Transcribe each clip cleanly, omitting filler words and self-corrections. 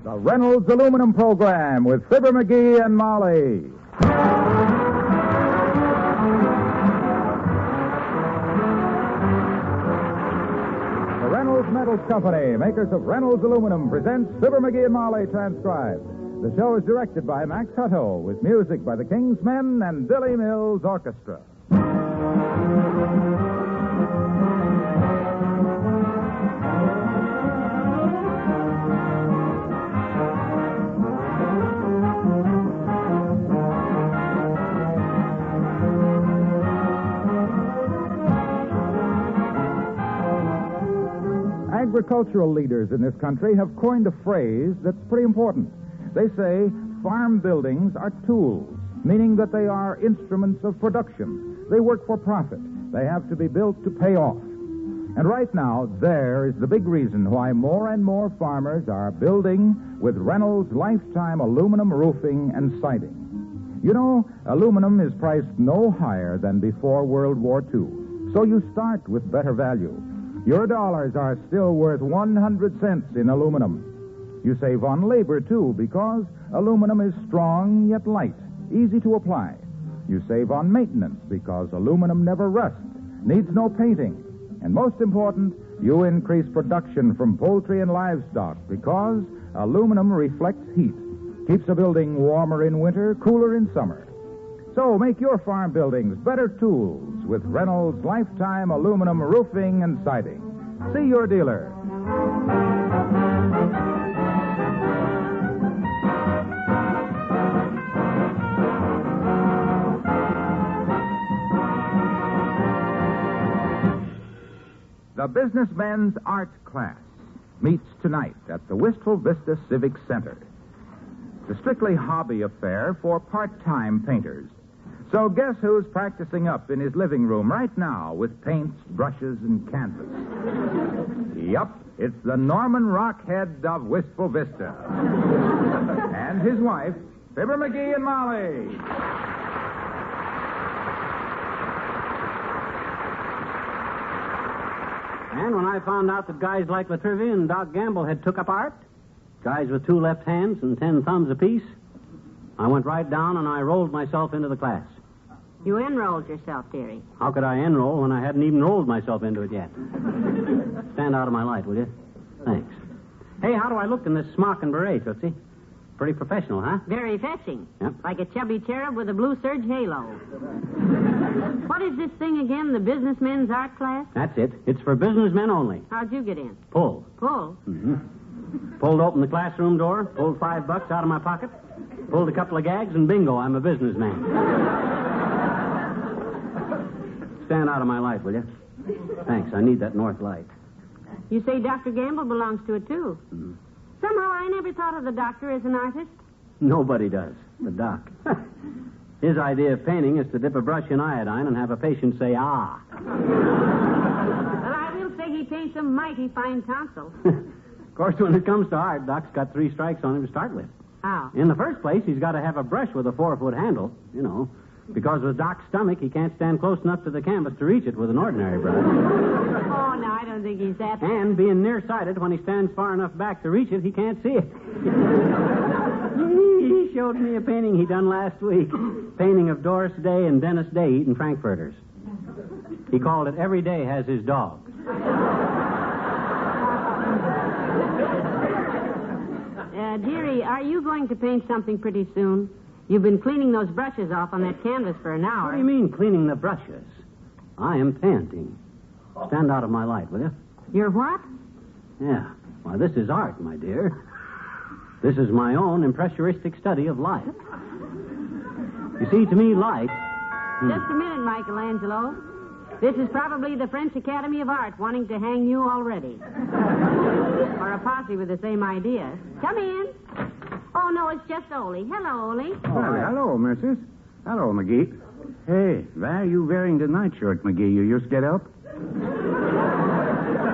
The Reynolds Aluminum Program with Fibber McGee and Molly. The Reynolds Metals Company, makers of Reynolds Aluminum, presents Fibber McGee and Molly transcribed. The show is directed by Max Hutto, with music by the King's Men and Billy Mills Orchestra. Agricultural leaders in this country have coined a phrase that's pretty important. They say farm buildings are tools, meaning that they are instruments of production. They work for profit. They have to be built to pay off. And right now, there is the big reason why more and more farmers are building with Reynolds lifetime aluminum roofing and siding. You know, aluminum is priced no higher than before World War II, so you start with better value. Your dollars are still worth 100 cents in aluminum. You save on labor, too, because aluminum is strong yet light, easy to apply. You save on maintenance because aluminum never rusts, needs no painting. And most important, you increase production from poultry and livestock because aluminum reflects heat, keeps a building warmer in winter, cooler in summer. So make your farm buildings better tools with Reynolds lifetime aluminum roofing and siding. See your dealer. The Businessmen's Art Class meets tonight at the Wistful Vista Civic Center. It's a strictly hobby affair for part-time painters. So guess who's practicing up in his living room right now with paints, brushes, and canvas? Yup, it's the Norman Rockhead of Wistful Vista. And his wife, Fibber McGee and Molly. And when I found out that guys like Latrivia and Doc Gamble had took up art, guys with 2 left hands and 10 thumbs apiece, I went right down and I rolled myself into the class. You enrolled yourself, dearie. How could I enroll when I hadn't even rolled myself into it yet? Stand out of my light, will you? Thanks. Hey, how do I look in this smock and beret, Tootsie? Pretty professional, huh? Very fetching. Yep. Like a chubby cherub with a blue serge halo. What is this thing again, the Businessmen's Art Class? That's it. It's for businessmen only. How'd you get in? Pull. Pull? Mm-hmm. Pulled open the classroom door, pulled $5 out of my pocket, pulled a couple of gags, and bingo, I'm a businessman. Stand out of my light, will you? Thanks, I need that north light. You say Dr. Gamble belongs to it, too. Mm-hmm. Somehow I never thought of the doctor as an artist. Nobody does. The doc. His idea of painting is to dip a brush in iodine and have a patient say, ah. Well, I will say he paints a mighty fine tonsil. Of course, when it comes to art, Doc's got 3 strikes on him to start with. How? In the first place, he's got to have a brush with a 4-foot handle, you know, because with Doc's stomach, he can't stand close enough to the canvas to reach it with an ordinary brush. Oh, no, I don't think he's that. And being nearsighted, when he stands far enough back to reach it, he can't see it. He showed me a painting he done last week. Painting of Doris Day and Dennis Day eating frankfurters. He called it Every Day Has His Dog. Dearie, are you going to paint something pretty soon? You've been cleaning those brushes off on that canvas for an hour. What do you mean, cleaning the brushes? I am painting. Stand out of my light, will you? You're what? Yeah. Why, this is art, my dear. This is my own impressionistic study of life. You see, to me, light... Just a minute, Michelangelo. This is probably the French Academy of Art wanting to hang you already. Or a posse with the same idea. Come in. Oh, no, it's just Ole. Hello, Ole. Well, hello, missus. Hello, McGee. Hey, why are you wearing the nightshirt, McGee? You just get up?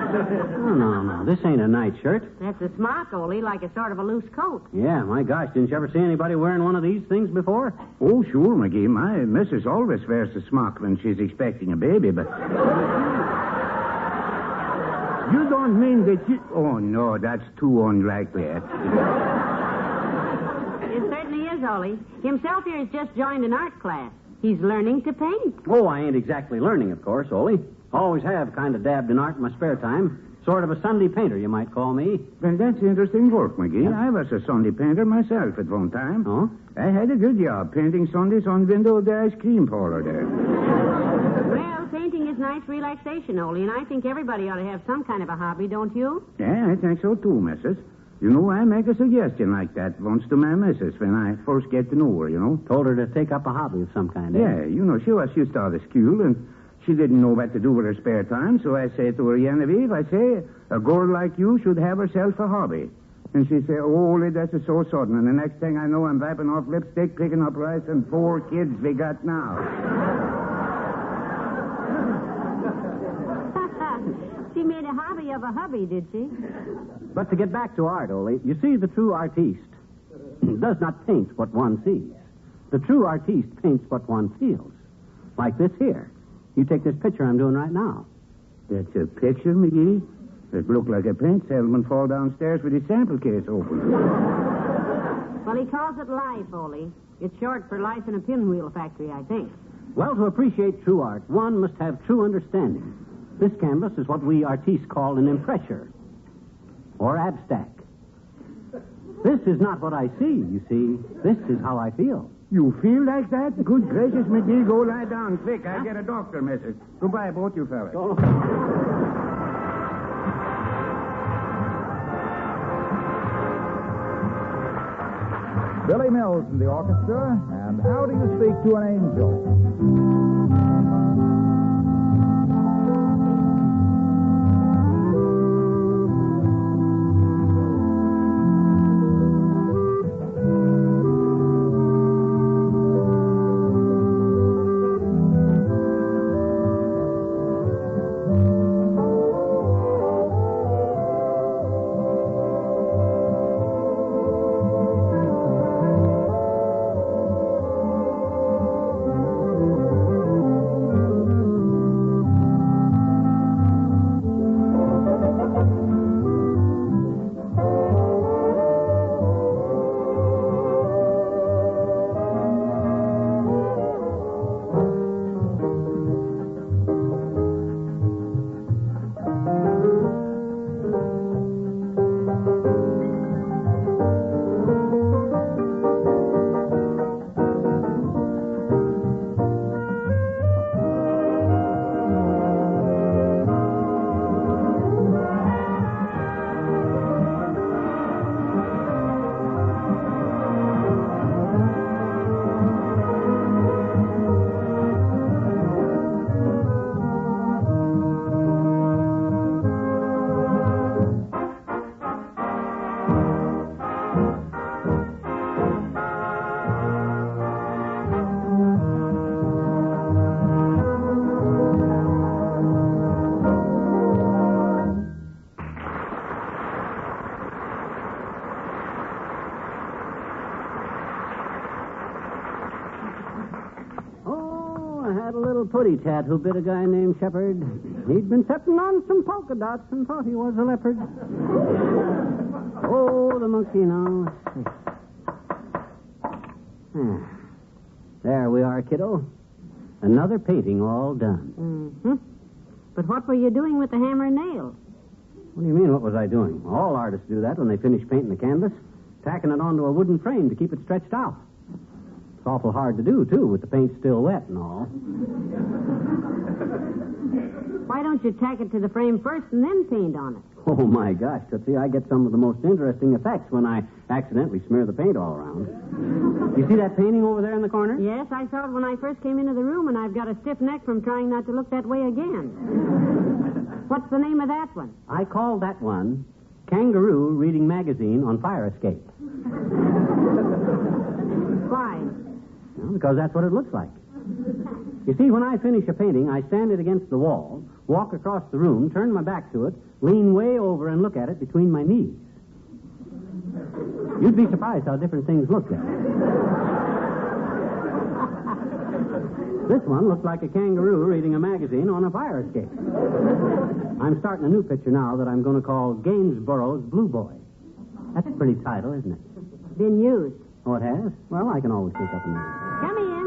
No. This ain't a nightshirt. That's a smock, Ole, like a sort of a loose coat. Yeah, my gosh, didn't you ever see anybody wearing one of these things before? Oh, sure, McGee. My missus always wears a smock when she's expecting a baby, but... You don't mean that you... Oh, no, that's too unlikely. is, Ole. Himself here has just joined an art class. He's learning to paint. Oh, I ain't exactly learning, of course, Ole. Always have kind of dabbed in art in my spare time. Sort of a Sunday painter, you might call me. Well, that's interesting work, McGee. I was a Sunday painter myself at one time. Oh? I had a good job painting Sundays on window of the ice cream parlor there. Well, painting is nice relaxation, Ole, and I think everybody ought to have some kind of a hobby, don't you? Yeah, I think so too, missus. You know, I make a suggestion like that once to my missus when I first get to know her, you know. Told her to take up a hobby of some kind, eh? Yeah, you know, she was just out of school, and she didn't know what to do with her spare time, so I say to her, Genevieve, I say, a girl like you should have herself a hobby. And she said, oh, Ole, that's so sudden. And the next thing I know, I'm wiping off lipstick, picking up rice, and 4 kids we got now. She made a hobby of a hubby, did she? But to get back to art, Ole, you see, the true artiste does not paint what one sees. The true artiste paints what one feels. Like this here. You take this picture I'm doing right now. That's a picture, McGee? It looked like a paint salesman fall downstairs with his sample case open. Well, he calls it life, Ole. It's short for life in a pinwheel factory, I think. Well, to appreciate true art, one must have true understanding. This canvas is what we artistes call an impressure, or abstract. This is not what I see, you see. This is how I feel. You feel like that? Good gracious, McGee, go lie down quick. I get a doctor message. Goodbye, both you fellas. Billy Mills in the orchestra, and How Do You Speak to an Angel? Putty tat who bit a guy named Shepherd. He'd been setting on some polka dots and thought he was a leopard. Oh, the monkey now. There we are, kiddo. Another painting all done. Mm-hmm. But what were you doing with the hammer and nail? What do you mean, what was I doing? All artists do that when they finish painting the canvas, tacking it onto a wooden frame to keep it stretched out. It's awful hard to do, too, with the paint still wet and all. Why don't you tack it to the frame first and then paint on it? Oh, my gosh, Tootsie, I get some of the most interesting effects when I accidentally smear the paint all around. You see that painting over there in the corner? Yes, I saw it when I first came into the room, and I've got a stiff neck from trying not to look that way again. What's the name of that one? I call that one Kangaroo Reading Magazine on Fire Escape. Why? Well, because that's what it looks like. You see, when I finish a painting, I stand it against the wall, walk across the room, turn my back to it, lean way over and look at it between my knees. You'd be surprised how different things look there. This one looked like a kangaroo reading a magazine on a fire escape. I'm starting a new picture now that I'm going to call Gainsborough's Blue Boy. That's a pretty title, isn't it? Been used. Oh, it has? Well, I can always pick up a minute. Come in.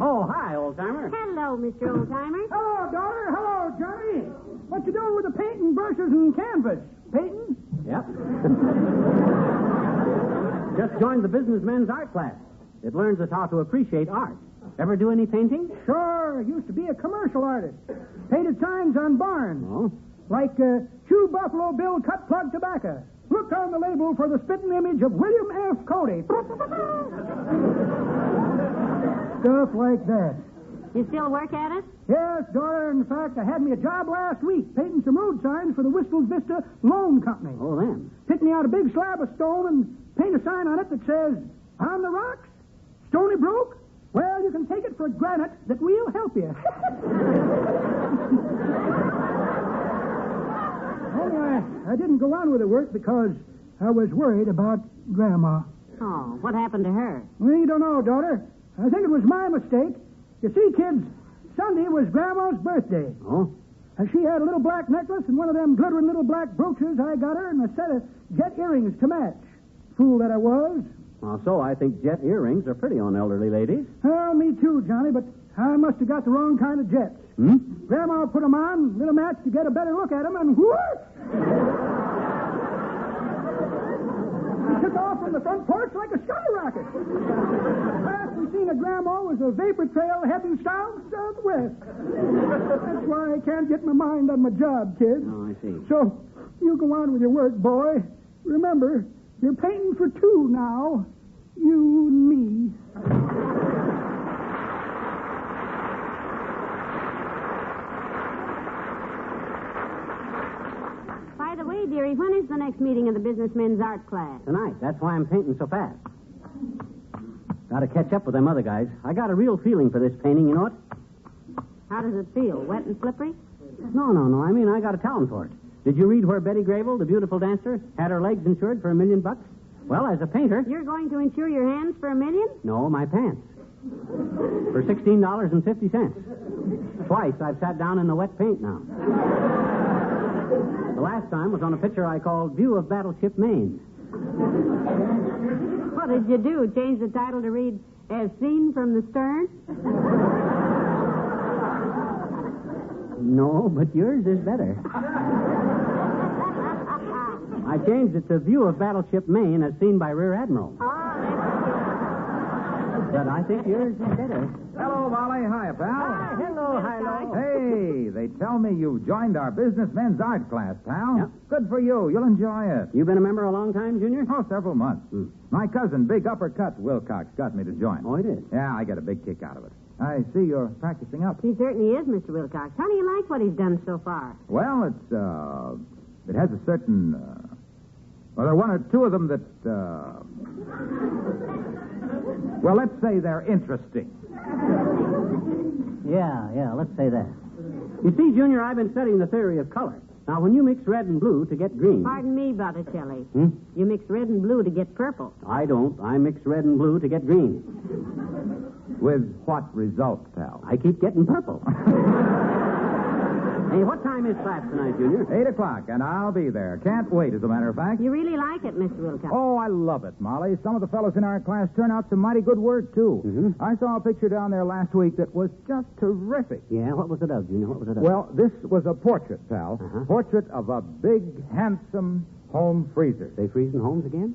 Oh, hi, old-timer. Hello, Mr. Oldtimer. Hello, daughter. Hello, Johnny. What you doing with the painting brushes and canvas? Painting? Yep. Just joined the businessmen's art class. It learns us how to appreciate art. Ever do any painting? Sure. Used to be a commercial artist. Painted signs on barns. Oh? Like, Chew Buffalo Bill Cut Plug Tobacco. Look on the label for the spitting image of William F. Cody. Stuff like that. You still work at it? Yes, daughter. In fact, I had me a job last week painting some road signs for the Wistful Vista Loan Company. Oh, then. Pick me out a big slab of stone and paint a sign on it that says, on the rocks, Stony Brook, well, you can take it for granite that we'll help you. Only I didn't go on with the work because I was worried about Grandma. Oh, what happened to her? Well, you don't know, daughter. I think it was my mistake. You see, kids, Sunday was Grandma's birthday. Oh? And she had a little black necklace and one of them glittering little black brooches I got her and a set of jet earrings to match. Fool that I was. Well, so I think jet earrings are pretty on elderly ladies. Well, me too, Johnny, but I must have got the wrong kind of jets. Hmm? Grandma put 'em on, lit a match to get a better look at 'em, and whoop! He took off from the front porch like a skyrocket. Last we seen of Grandma was a vapor trail heading southwest. That's why I can't get my mind on my job, kid. Oh, I see. So, you go on with your work, boy. Remember, you're painting for two now. You and me. By the way, dearie, when is the next meeting of the businessmen's art class? Tonight. That's why I'm painting so fast. Got to catch up with them other guys. I got a real feeling for this painting, you know what? How does it feel? Wet and slippery? No. I mean, I got a talent for it. Did you read where Betty Grable, the beautiful dancer, had her legs insured for $1 million? Well, as a painter... You're going to insure your hands for $1 million? No, my pants. For $16.50. Twice I've sat down in the wet paint now. The last time was on a picture I called View of Battleship Maine. What did you do? Change the title to read As Seen from the Stern? No, but yours is better. I changed it to View of Battleship Maine as seen by Rear Admiral. But I think yours is better. Hello, Molly. Hiya, pal. Hello. Hey, they tell me you joined our businessmen's art class, pal. Yep. Good for you. You'll enjoy it. You been a member a long time, Junior? Oh, several months. My cousin, Big Uppercut Wilcox, got me to join. Oh, he did? Yeah, I get a big kick out of it. I see you're practicing up. He certainly is, Mr. Wilcox. How do you like what he's done so far? Well, it has a certain, well, there are one or two of them that, well, let's say they're interesting. Yeah, let's say that. You see, Junior, I've been studying the theory of color. Now, when you mix red and blue to get green... Pardon me, Botticelli. You mix red and blue to get purple. I don't. I mix red and blue to get green. With what result, pal? I keep getting purple. Hey, what time is class tonight, Junior? 8 o'clock, and I'll be there. Can't wait, as a matter of fact. You really like it, Mr. Wilcox. Oh, I love it, Molly. Some of the fellows in our class turn out some mighty good work, too. Mm-hmm. I saw a picture down there last week that was just terrific. Yeah, what was it of, Junior? What was it of? Well, this was a portrait, pal. Uh-huh. Portrait of a big, handsome home freezer. They freezing homes again?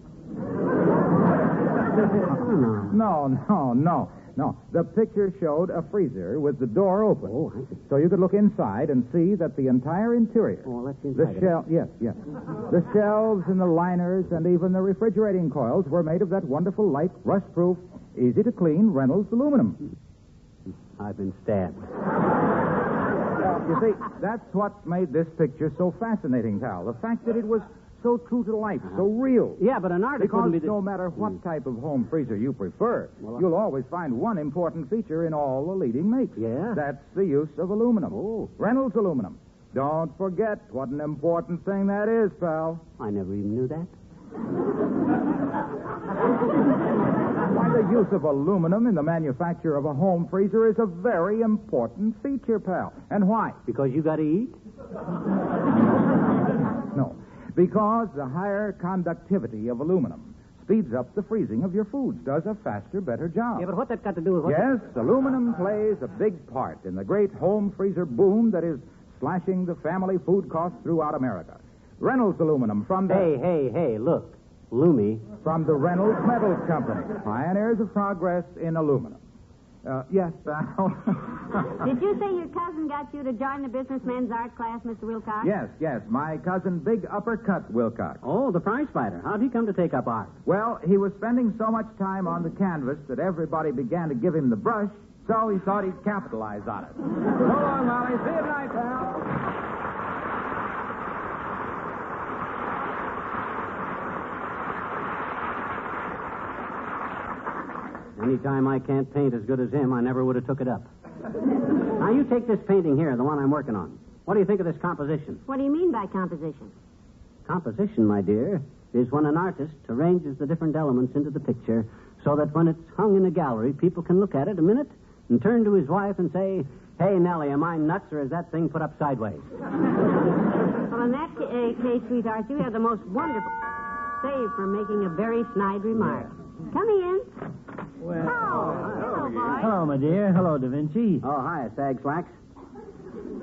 No. The picture showed a freezer with the door open. Oh, I see. So you could look inside and see that the entire interior... Oh, let's The inside shell, yes. The shelves and the liners and even the refrigerating coils were made of that wonderful, light, rust-proof, easy-to-clean Reynolds aluminum. I've been stabbed. You see, that's what made this picture so fascinating, pal. The fact that it was so true to life, so real. Yeah, but an artist Because wouldn't be... no matter what type of home freezer you prefer, you'll always find one important feature in all the leading makes. Yeah? That's the use of aluminum. Oh. Reynolds aluminum. Don't forget what an important thing that is, pal. I never even knew that. Why, the use of aluminum in the manufacture of a home freezer is a very important feature, pal. And why? Because you got to eat? No. Because the higher conductivity of aluminum speeds up the freezing of your foods, does a faster, better job. Yeah, but what that got to do with what... Yes, aluminum plays a big part in the great home freezer boom that is slashing the family food costs throughout America. Reynolds Aluminum from the... Hey, look. Loomy. From the Reynolds Metals Company. Pioneers of progress in aluminum. Yes, Val. Did you say your cousin got you to join the businessman's art class, Mr. Wilcox? Yes. My cousin, Big Uppercut Wilcox. Oh, the prize fighter. How'd he come to take up art? Well, he was spending so much time on the canvas that everybody began to give him the brush, so he thought he'd capitalize on it. So long, Molly. See you tonight, pal. Anytime I can't paint as good as him, I never would have took it up. Now, you take this painting here, the one I'm working on. What do you think of this composition? What do you mean by composition? Composition, my dear, is when an artist arranges the different elements into the picture so that when it's hung in a gallery, people can look at it a minute and turn to his wife and say, "Hey, Nellie, am I nuts or is that thing put up sideways?" Well, in that case, sweetheart, you have the most wonderful save for making a very snide remark. Yeah. Come in. Well, hello, boy. hello, my dear. Hello, Da Vinci. Oh, hi, Sag Slacks.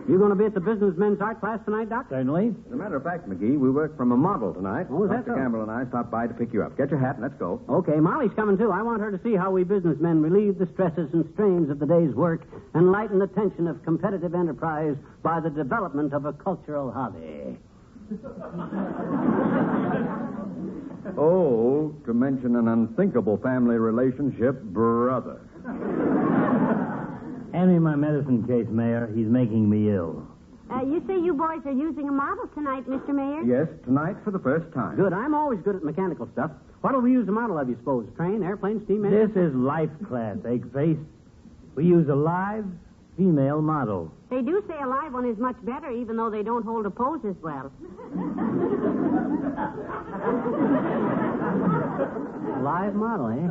You going to be at the businessmen's art class tonight, Doc? Certainly. As a matter of fact, McGee, we work from a model tonight. Oh, is that Dr. so? Campbell and I stopped by to pick you up. Get your hat and let's go. Okay, Molly's coming, too. I want her to see how we businessmen relieve the stresses and strains of the day's work and lighten the tension of competitive enterprise by the development of a cultural hobby. Oh, to mention an unthinkable family relationship, brother. Hand me my medicine case, Mayor. He's making me ill. You say you boys are using a model tonight, Mr. Mayor? Yes, tonight for the first time. Good. I'm always good at mechanical stuff. What'll we use a model of, you suppose? A train, airplane, steam engine? This is life class, Eggface. We use a live female model. They do say a live one is much better, even though they don't hold a pose as well. Live model, eh?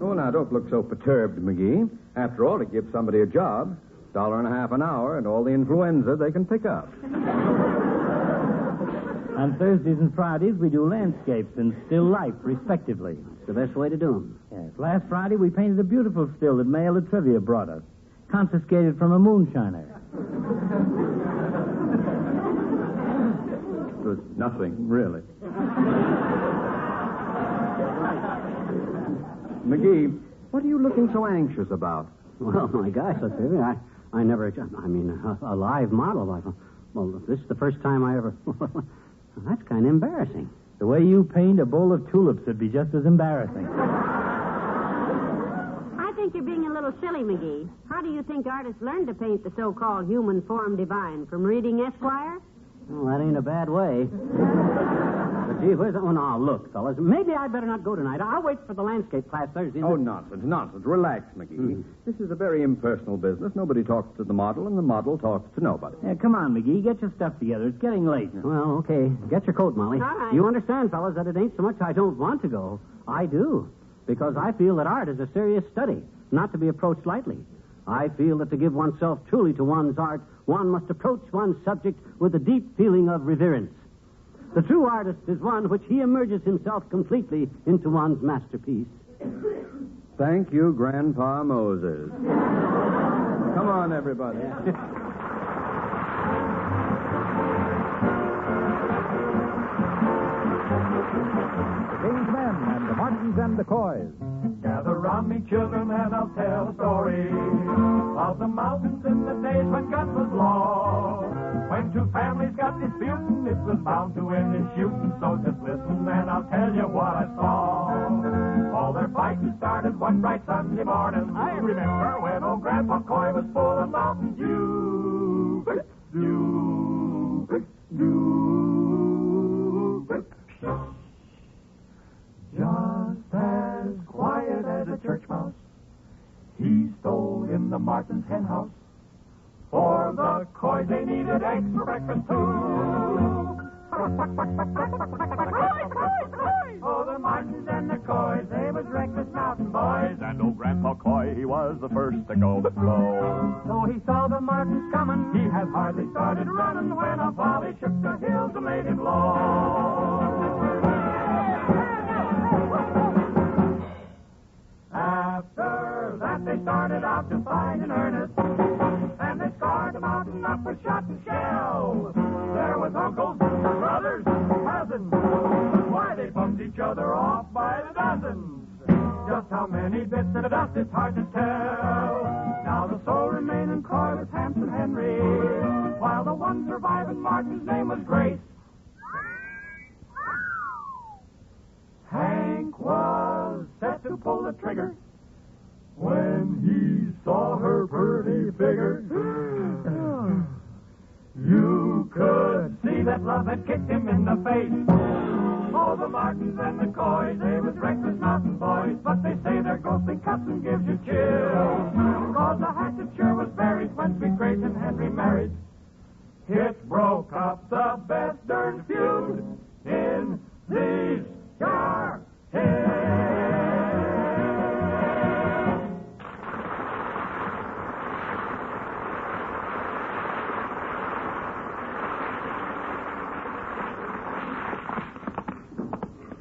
Oh, now, don't look so perturbed, McGee. After all, it gives somebody a job, $1.50 an hour, and all the influenza they can pick up. On Thursdays and Fridays, we do landscapes and still life, respectively. It's the best way to do them. Yes. Last Friday, we painted a beautiful still that Mail of Trivia brought us, confiscated from a moonshiner. It was nothing, really. McGee, what are you looking so anxious about? Well, my gosh, let's see. I never... a live model. Well, this is the first time I ever... That's kind of embarrassing. The way you paint a bowl of tulips would be just as embarrassing. I think you're being a little silly, McGee. How do you think artists learn to paint the so-called human form divine? From reading Esquire? Well, that ain't a bad way. But, gee, where's... Oh, now, look, fellas, maybe I'd better not go tonight. I'll wait for the landscape class Thursday. Oh, nonsense. Relax, McGee. This is a very impersonal business. Nobody talks to the model, and the model talks to nobody. Yeah, come on, McGee. Get your stuff together. It's getting late. Well, okay. Get your coat, Molly. All right. You understand, fellas, that it ain't so much I don't want to go. I do. Because I feel that art is a serious study, not to be approached lightly. I feel that to give oneself truly to one's art, one must approach one's subject with a deep feeling of reverence. The true artist is one which he immerses himself completely into one's masterpiece. Thank you, Grandpa Moses. Come on, everybody. The King's Men and the Martins and the Coys. Gather round me, children, and I'll tell a story of the mountains in the days when guns was law. When two families got disputing, it was bound to end in shooting. So just listen, and I'll tell you what I saw. All their fighting started one bright Sunday morning. I remember when old Grandpa Coy was full of Mountain Dew. Just as quiet as a church mouse, he stole in the Martin's hen house. For the Coys, they needed eggs for breakfast, too. Oh, the Martins and the Coys, they was reckless mountain boys. And old Grandpa Coy, he was the first to go. So he saw the Martins coming, he had hardly started running when a volley shook the hills and made him low. out to fight in earnest. And they scarred the mountain up with shot and shell. There was uncles, brothers, cousins. Why, they bumped each other off by the dozens. Just how many bits of the dust, it's hard to tell. Now the sole remaining Coy was Hanson Henry, while the one surviving Martin's name was Grace. Hank was set to pull the trigger when he saw her pretty figure. You could see that love had kicked him in the face. Oh, the Martins and the Coys, they was reckless mountain boys, but they say their ghostly cussing gives you chills. Cause the hatchet sure was buried when sweet Grace and Henry married. It broke up the best darn feud in these jar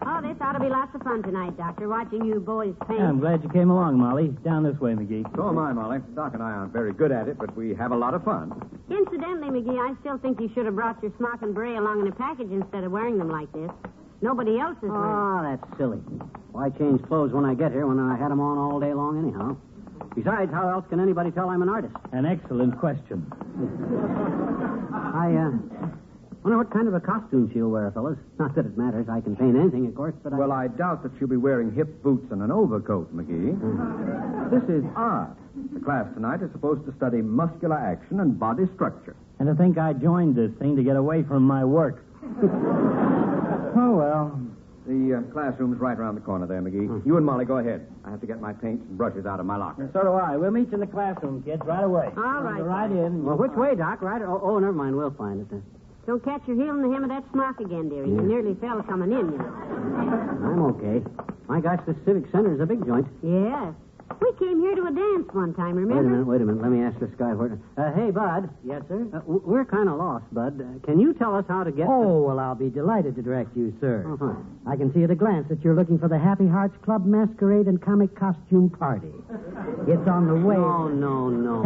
Oh, this ought to be lots of fun tonight, Doctor, watching you boys paint. I'm glad you came along, Molly. Down this way, McGee. So am I, Molly. Doc and I aren't very good at it, but we have a lot of fun. Incidentally, McGee, I still think you should have brought your smock and beret along in a package instead of wearing them like this. Nobody else is wearing. Oh, that's silly. Why change clothes when I get here when I had them on all day long anyhow? Besides, how else can anybody tell I'm an artist? An excellent question. I wonder what kind of a costume she'll wear, fellas. Not that it matters. I can paint anything, of course, but Well, I doubt that she'll be wearing hip boots and an overcoat, McGee. This is art. The class tonight is supposed to study muscular action and body structure. And to think I joined this thing to get away from my work. Oh, well. The classroom's right around the corner there, McGee. You and Molly go ahead. I have to get my paints and brushes out of my locker. So do I. We'll meet you in the classroom, kids, right away. All right. Go right in. Well, which way, Doc? Right? Oh, never mind. We'll find it. Don't catch your heel in the hem of that smock again, dearie. You nearly fell coming in, you know. I'm okay. My gosh, this civic center is a big joint. Yes. We came here to a dance one time, remember? Wait a minute. Let me ask this guy. Hey, Bud. Yes, sir? We're kind of lost, Bud. Can you tell us how to get... Oh, well, I'll be delighted to direct you, sir. Uh-huh. I can see at a glance that you're looking for the Happy Hearts Club Masquerade and Comic Costume Party. It's on the way. No.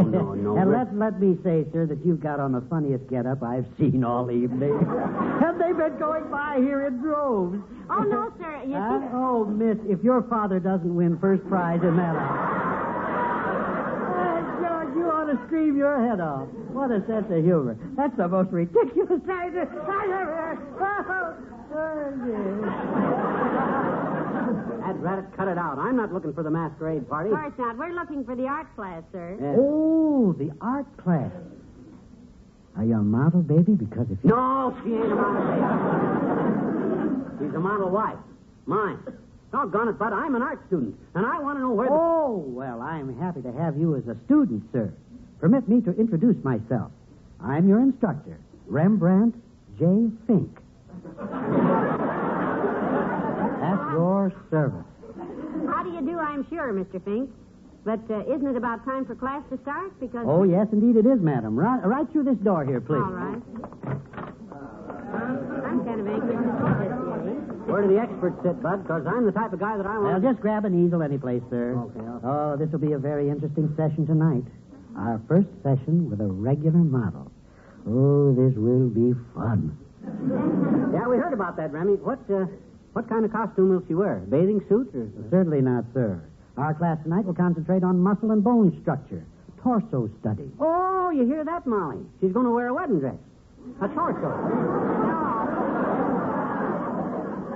And let me say, sir, that you've got on the funniest get-up I've seen all evening. Have they been going by here in droves? Oh, no, sir. You see... Oh, miss, if your father doesn't win first prize in that George, you ought to scream your head off. What a sense of humor. That's the most ridiculous thing. Rat it, cut it out. I'm not looking for the masquerade party. Of course not. We're looking for the art class, sir. Oh, the art class. Are you a model, baby? Because if you... No, she ain't a model, baby. She's a model wife. Mine. Doggone it, Bud, I'm an art student, and I want to know where Oh, well, I'm happy to have you as a student, sir. Permit me to introduce myself. I'm your instructor, Rembrandt J. Fink. At your service. How do you do, I'm sure, Mr. Fink. But isn't it about time for class to start? Because... Oh, yes, indeed it is, madam. Right through this door here, please. All right. I'm kind of anxious to see this, dearie. Where do the experts sit, Bud? Because I'm the type of guy that I want... Well, just grab an easel any place, sir. Okay. Oh, this will be a very interesting session tonight. Our first session with a regular model. Oh, this will be fun. Yeah, we heard about that, Remy. What kind of costume will she wear? Bathing suit or... Certainly not, sir. Our class tonight will concentrate on muscle and bone structure, torso study. Oh, you hear that, Molly? She's going to wear a wedding dress. A torso.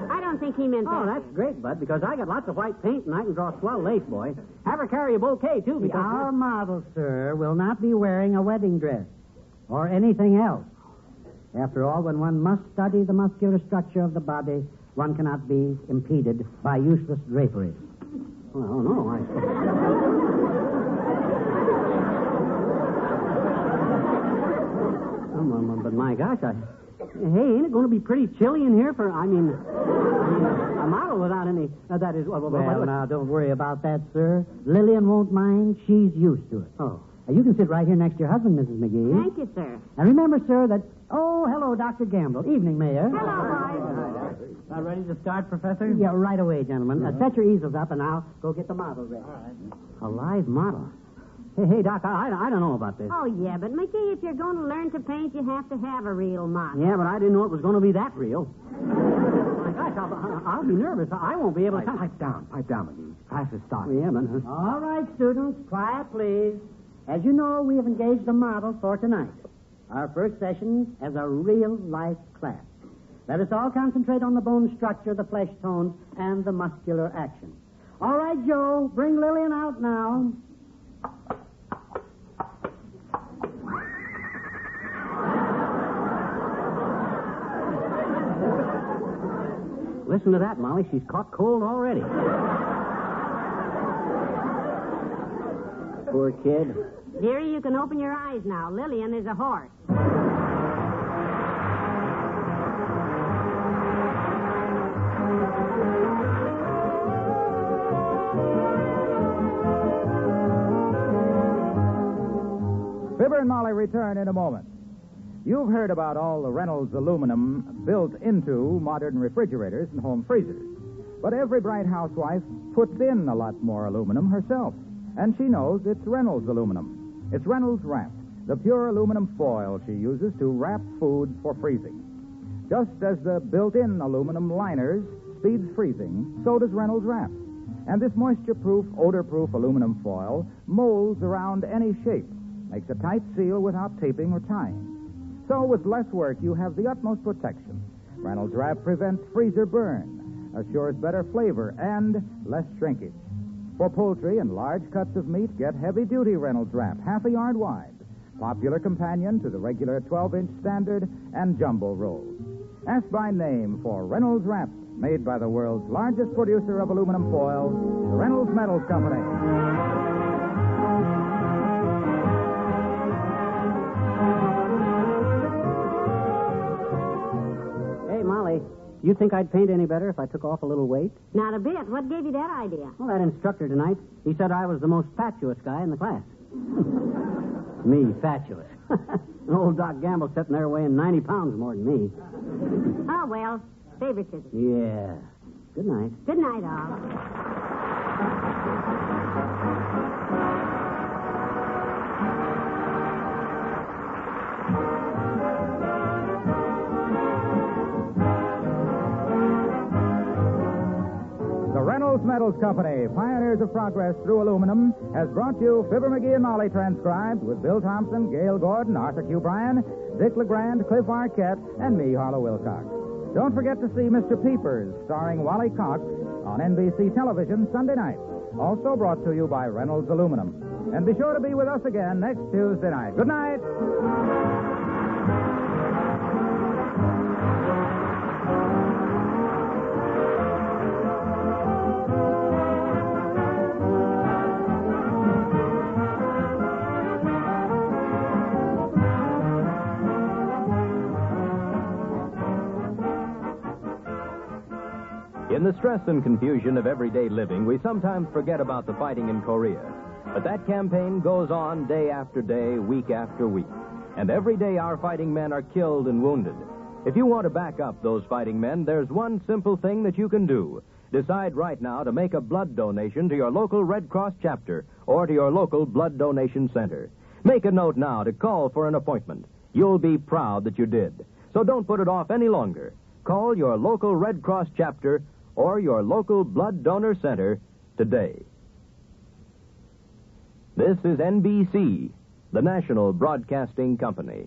I don't think he meant that. Oh, that's great, Bud, because I got lots of white paint and I can draw swell lace, boy. Have her carry a bouquet, too, because... Our model, sir, will not be wearing a wedding dress or anything else. After all, when one must study the muscular structure of the body, one cannot be impeded by useless draperies. Well, no, I... But my gosh, Hey, ain't it going to be pretty chilly in here for, I mean, a model without any, that is... Well, now, don't worry about that, sir. Lillian won't mind. She's used to it. Oh. You can sit right here next to your husband, Mrs. McGee. Thank you, sir. And remember, sir, that... Oh, hello, Dr. Gamble. Evening, Mayor. Hello, boys. Not ready to start, Professor? Yeah, right away, gentlemen. Set your easels up, and I'll go get the model ready. All right. A live model. Hey, Doc, I don't know about this. Oh, yeah, but McGee, if you're going to learn to paint, you have to have a real model. Yeah, but I didn't know it was going to be that real. My gosh, I'll be nervous. I won't be able to... Pipe down, McGee. Class is starting. Yeah, but... All right, students, quiet, please. As you know, we have engaged a model for tonight. Our first session as a real-life class. Let us all concentrate on the bone structure, the flesh tones, and the muscular action. All right, Joe, bring Lillian out now. Listen to that, Molly. She's caught cold already. Poor kid. Dearie, you can open your eyes now. Lillian is a horse. Fibber and Molly return in a moment. You've heard about all the Reynolds aluminum built into modern refrigerators and home freezers. But every bright housewife puts in a lot more aluminum herself. And she knows it's Reynolds aluminum. It's Reynolds Wrap, the pure aluminum foil she uses to wrap foods for freezing. Just as the built-in aluminum liners speeds freezing, so does Reynolds Wrap. And this moisture-proof, odor-proof aluminum foil molds around any shape, makes a tight seal without taping or tying. So with less work, you have the utmost protection. Reynolds Wrap prevents freezer burn, assures better flavor, and less shrinkage. For poultry and large cuts of meat, get heavy-duty Reynolds Wrap, half a yard wide. Popular companion to the regular 12-inch standard and jumbo rolls. Ask by name for Reynolds Wrap, made by the world's largest producer of aluminum foil, the Reynolds Metals Company. Molly, do you think I'd paint any better if I took off a little weight? Not a bit. What gave you that idea? Well, that instructor tonight, he said I was the most fatuous guy in the class. Me, fatuous. And old Doc Gamble sitting there weighing 90 pounds more than me. Oh, well, favoritism. Yeah. Good night. Good night, all. Reynolds Metals Company, pioneers of progress through aluminum, has brought you Fibber McGee and Molly transcribed with Bill Thompson, Gail Gordon, Arthur Q. Bryan, Dick LeGrand, Cliff Arquette, and me, Harlow Wilcox. Don't forget to see Mr. Peepers, starring Wally Cox, on NBC television Sunday night. Also brought to you by Reynolds Aluminum. And be sure to be with us again next Tuesday night. Good night. In the stress and confusion of everyday living, we sometimes forget about the fighting in Korea. But that campaign goes on day after day, week after week. And every day our fighting men are killed and wounded. If you want to back up those fighting men, there's one simple thing that you can do. Decide right now to make a blood donation to your local Red Cross chapter or to your local blood donation center. Make a note now to call for an appointment. You'll be proud that you did. So don't put it off any longer. Call your local Red Cross chapter or your local blood donor center today. This is NBC, the National Broadcasting Company.